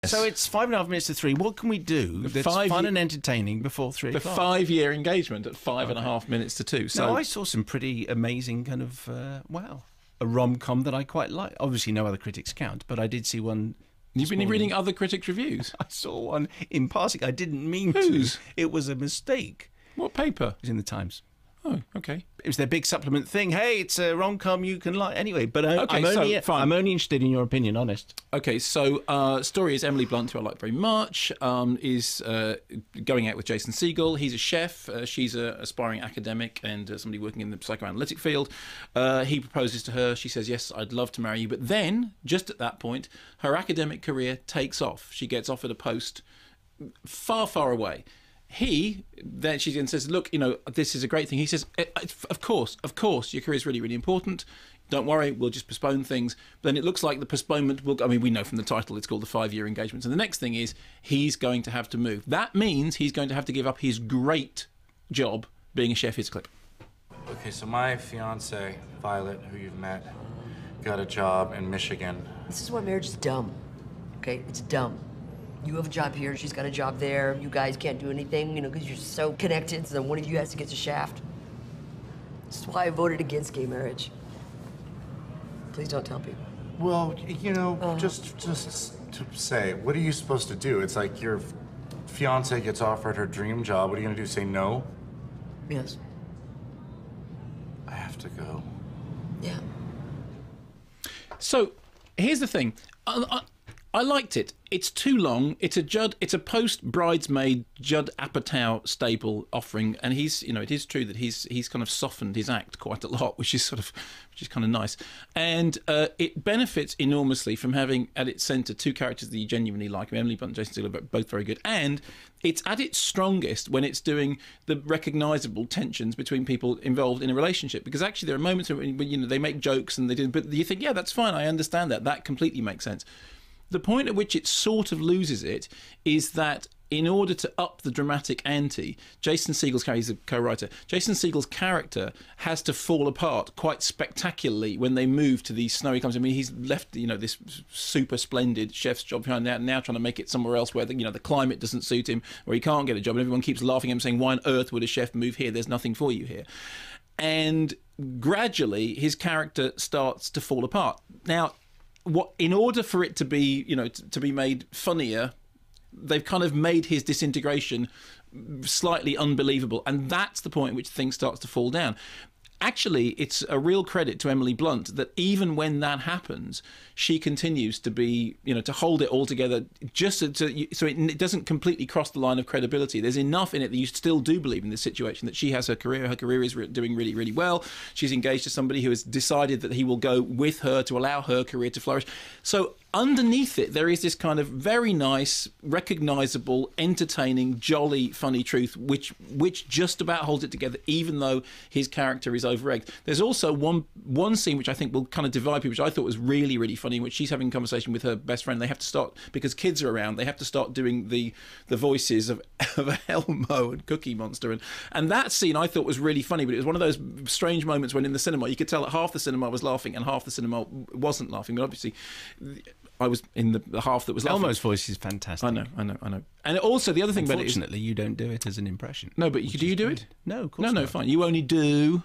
So it's 5.5 minutes to 3. What can we do that's fun and entertaining before 3 o'clock? The 5-year engagement at 5.5 minutes to 2. So I saw some pretty amazing kind of, a rom-com that I quite like. Obviously, no other critics count, but I did see one. You've been reading other critics' reviews? I saw one in passing. I didn't mean Whose? to. It was a mistake. What paper? It was in the Times. Oh, okay. It was their big supplement thing. Hey, it's a rom-com you can like. Anyway, but I'm only interested in your opinion, honest. Okay, so story is Emily Blunt, who I like very much, is going out with Jason Segel. He's a chef. She's an aspiring academic and somebody working in the psychoanalytic field. He proposes to her. She says, yes, I'd love to marry you. But then, just at that point, her academic career takes off. She gets offered a post far, far away. She then says, look, this is a great thing. He says, of course, your career is really, really important. Don't worry, we'll just postpone things. But then it looks like the postponement will, we know from the title it's called the 5-year engagement. So the next thing is he's going to have to move. That means he's going to have to give up his great job being a chef. Here's a clip. Okay, so my fiance, Violet, who you've met, got a job in Michigan. This is why marriage is dumb, okay? It's dumb. You have a job here, she's got a job there. You guys can't do anything, because you're so connected, so then one of you has to get the shaft. This is why I voted against gay marriage. Please don't tell people. Well, just to say, what are you supposed to do? It's like your fiance gets offered her dream job. What are you gonna do, say no? Yes. I have to go. Yeah. So, here's the thing. I liked it. It's too long. It's a post-bridesmaid Judd Apatow staple offering, and he's, it is true that he's kind of softened his act quite a lot, which is kind of nice. And it benefits enormously from having at its centre two characters that you genuinely like. Emily Blunt and Jason Segel are both very good, and it's at its strongest when it's doing the recognisable tensions between people involved in a relationship. Because actually, there are moments when they make jokes and they do, but you think, yeah, that's fine. I understand that. That completely makes sense. The point at which it sort of loses it is that in order to up the dramatic ante, Jason Segel's character, he's a co-writer, Jason Segel's character has to fall apart quite spectacularly when they move to these snowy countries. He's left, this super splendid chef's job behind now trying to make it somewhere else where, the climate doesn't suit him, or he can't get a job, and everyone keeps laughing at him, saying, why on earth would a chef move here? There's nothing for you here. And gradually, his character starts to fall apart. Now, in order for it to be, to be made funnier, they've kind of made his disintegration slightly unbelievable, and that's the point at which things starts to fall down. Actually, it's a real credit to Emily Blunt that even when that happens, she continues to be, to hold it all together, just so it doesn't completely cross the line of credibility. There's enough in it that you still do believe in this situation, that she has her career is doing really, really well. She's engaged to somebody who has decided that he will go with her to allow her career to flourish. So underneath it, there is this kind of very nice, recognisable, entertaining, jolly, funny truth, which just about holds it together, even though his character is over-egged. There's also one scene which I think will kind of divide people, which I thought was really, really funny, in which she's having a conversation with her best friend. They have to start, because kids are around, they have to start doing the voices of Elmo and Cookie Monster. And that scene I thought was really funny, but it was one of those strange moments when in the cinema, you could tell that half the cinema was laughing and half the cinema wasn't laughing. But obviously, I was in the half that was laughing. Elmo's voice is fantastic. I know. And also, the other thing about it is... Unfortunately, you don't do it as an impression. No, but do you do it? No, of course not. No, fine. You only do...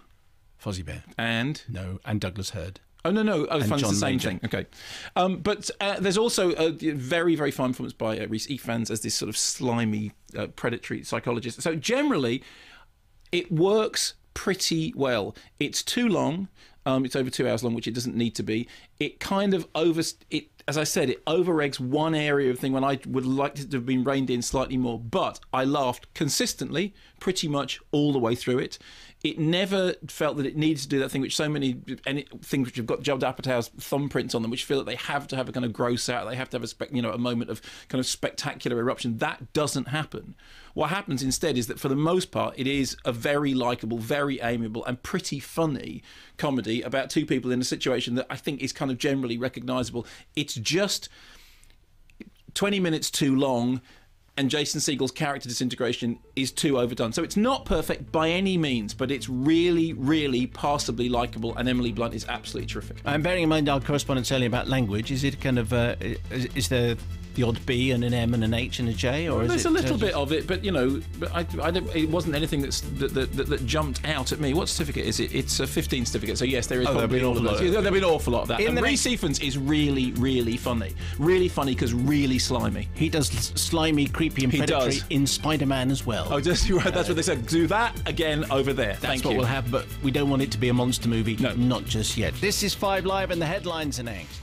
Fozzie Bear. And? No, and Douglas Hurd. Oh, no. Oh, fun, it's the same Major. thing. Okay. But there's also a very, very fine performance by Rhys Ifans as this sort of slimy, predatory psychologist. So generally, it works pretty well. It's too long. It's over 2 hours long, which it doesn't need to be. It kind of as I said, it over-eggs one area of thing when I would like it to have been reined in slightly more. But I laughed consistently, pretty much all the way through it. It never felt that it needed to do that thing which so many things which have got Judd Apatow's thumbprints on them, which feel that they have to have a kind of gross out, they have to have a moment of kind of spectacular eruption. That doesn't happen. What happens instead is that for the most part, it is a very likeable, very amiable, and pretty funny comedy about two people in a situation that I think is kind of generally recognisable. It's just 20 minutes too long, and Jason Segel's character disintegration is too overdone. So it's not perfect by any means, but it's really, really passably likeable, and Emily Blunt is absolutely terrific. I'm bearing in mind our correspondence earlier about language. Is it kind of, is there the odd B and an M and an H and a J, or is There's it? a little bit of it, but but I don't, it wasn't anything that jumped out at me. What certificate is it? It's a 15 certificate. So yes, there is probably all of those. There'll be an awful lot of that. And Rhys Ifans is really, really funny. Really funny because really slimy. He does slimy, creepy, and predatory in Spider-Man as well. Oh, that's what they said. Do that again over there. That's what we'll have, but we don't want it to be a monster movie. No, not just yet. This is 5 Live, and the headlines are next.